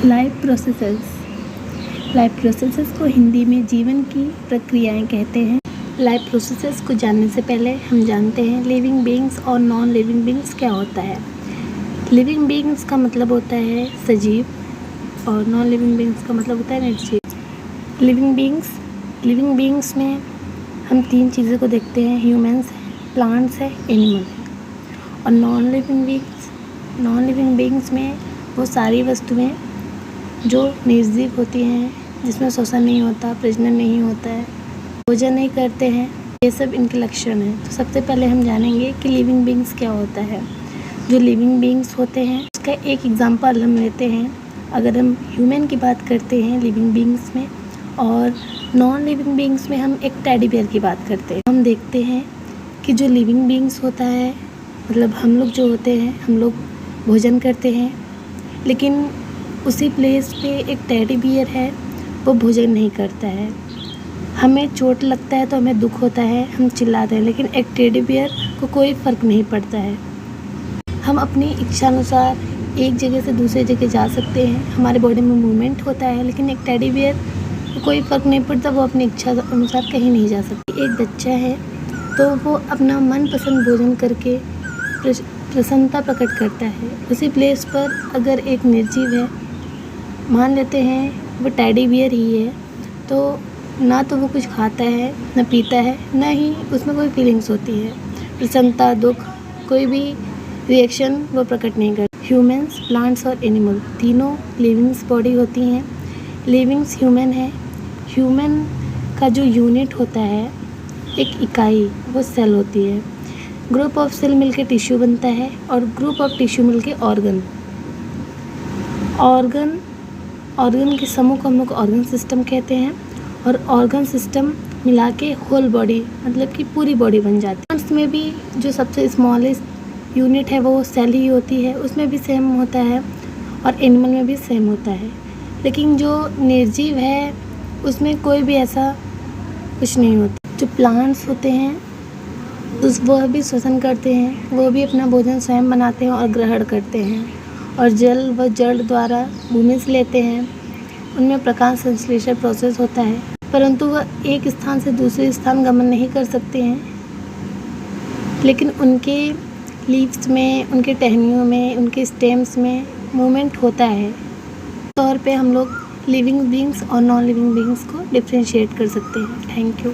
Life processes को हिंदी में जीवन की प्रक्रियाएं कहते हैं। लाइफ प्रोसेसेस को जानने से पहले हम जानते हैं लिविंग बीइंग्स और नॉन लिविंग बीइंग्स क्या होता है। लिविंग बीइंग्स का मतलब होता है सजीव और नॉन लिविंग बीइंग्स का मतलब होता है निर्जीव। लिविंग बीइंग्स में हम तीन चीज़ों को देखते हैं, ह्यूमंस है, प्लांट्स है, एनिमल है। और नॉन लिविंग बीइंग्स में वो सारी वस्तुएं जो निर्जीव होती हैं, जिसमें श्वसन नहीं होता, प्रजनन नहीं होता है, भोजन नहीं करते हैं, ये सब इनके लक्षण हैं। तो सबसे पहले हम जानेंगे कि लिविंग बीइंग्स क्या होता है। जो लिविंग बीइंग्स होते हैं उसका एक एग्जांपल हम लेते हैं। अगर हम ह्यूमन की बात करते हैं लिविंग बीइंग्स में, और नॉन लिविंग बीइंग्स में हम एक टेडी बियर की बात करते हैं। हम देखते हैं कि जो लिविंग बीइंग्स होता है, मतलब हम लोग जो होते हैं, हम लोग भोजन करते हैं, लेकिन उसी प्लेस पे एक टेडी बियर है, वो भोजन नहीं करता है। हमें चोट लगता है तो हमें दुख होता है, हम चिल्लाते हैं, लेकिन एक टेडी बियर को कोई फ़र्क नहीं पड़ता है। हम अपनी इच्छानुसार एक जगह से दूसरी जगह जा सकते हैं, हमारे बॉडी में मूवमेंट होता है, लेकिन एक टेडी बियर को कोई फ़र्क नहीं पड़ता, वो अपनी इच्छा अनुसार कहीं नहीं जा सकती। एक बच्चा है तो वो अपना मनपसंद भोजन करके प्रसन्नता प्रकट करता है। उसी प्लेस पर अगर एक निर्जीव है, मान लेते हैं वो टेडी बियर ही है, तो ना तो वो कुछ खाता है, ना पीता है, ना ही उसमें कोई फीलिंग्स होती है, प्रसन्नता, दुख, कोई भी रिएक्शन वो प्रकट नहीं करता। ह्यूमंस, प्लांट्स और एनिमल तीनों लिविंग्स बॉडी होती हैं। लिविंग्स ह्यूमन है। ह्यूमन का जो यूनिट होता है, एक इकाई, वो सेल होती है। ग्रुप ऑफ सेल मिलके टिश्यू बनता है, और ग्रुप ऑफ टिश्यू मिलके ऑर्गन के समूह को हम लोग ऑर्गन सिस्टम कहते हैं। और ऑर्गन सिस्टम मिला के होल बॉडी, मतलब कि पूरी बॉडी बन जाती है। प्लांट्स में भी जो सबसे स्मॉलेस्ट यूनिट है वो सेल ही होती है, उसमें भी सेम होता है, और एनिमल में भी सेम होता है। लेकिन जो निर्जीव है उसमें कोई भी ऐसा कुछ नहीं होता। जो प्लांट्स होते हैं वह भी श्वसन करते हैं, वो भी अपना भोजन स्वयं बनाते हैं और ग्रहण करते हैं, और जल व जड़ द्वारा भूमि से लेते हैं। उनमें प्रकाश संश्लेषण प्रोसेस होता है, परंतु वह एक स्थान से दूसरे स्थान गमन नहीं कर सकते हैं। लेकिन उनके लीव्स में, उनके टहनियों में, उनके स्टेम्स में मूवमेंट होता है। तौर पे हम लोग लिविंग बीइंग्स और नॉन लिविंग बीइंग्स को डिफरेंशिएट कर सकते हैं। Thank you.